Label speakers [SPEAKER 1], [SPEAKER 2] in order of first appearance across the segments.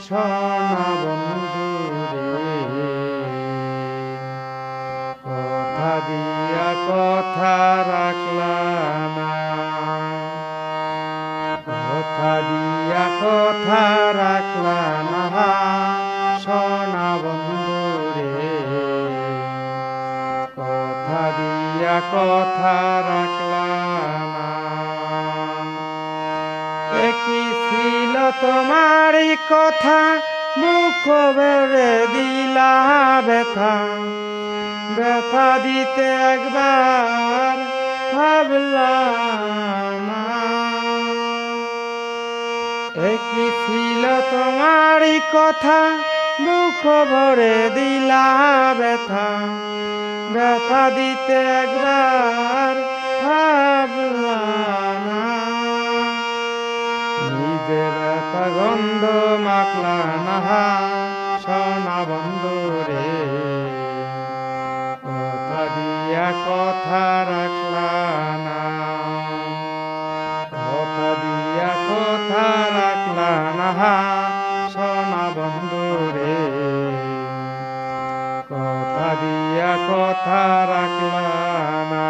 [SPEAKER 1] সোনা বন্ধু রে, কথা দিয়া কথা রাখলা না, কথা দিয়া কথা রাখলা না, সোনা বন্ধু রে, কথা দিয়া কথা রাখলা না। কি ছিল তোমারই কথা, মুখ বেড়ে দিলা ব্যথা, ব্যথা দিতে একবার ভাবলাম না। কি ছিল তোমারই কথা, মুখ ভরে দিলা ব্যথা, ব্যথা দিতে একবার ভাবলাম না। নিজে ব্যথা গন্ধ মাখলা না, সোনা বন্ধু রে, কথা দিয়া কথা রাখলা না, কথা দিয়া কথা রাখলা না, সোনা বন্ধু রে, কথা দিয়া কথা রাখলা না,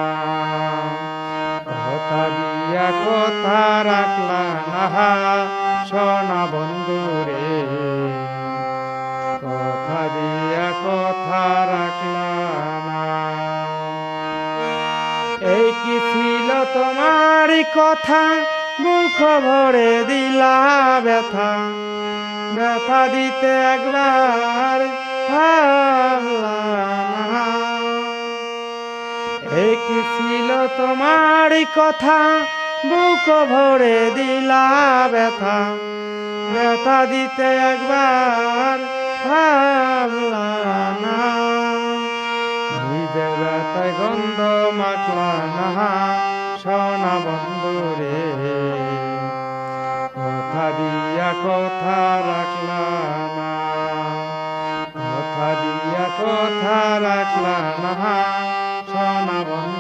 [SPEAKER 1] কথা দিয়া কথা রাখলা না, সোনা বন্ধু রে, কথা দিয়া কথা রাখলা না। এই কি ছিল তোমারই কথা, মুখ ভরে দিলা ব্যথা, ব্যথা দিতে একবার ভাবলাম না। এই কি ছিল তোমারই কথা, বুক ভরে দিলা ব্যথা, ব্যথা দিতে একবার ভাবলাম না। নিজের ব্যথায় গন্ধ মাখলা না, সোনা বন্ধু রে, কথা দিয়া কথা রাখলা না, কথা দিয়া কথা রাখলা না, সোনা বন্ধু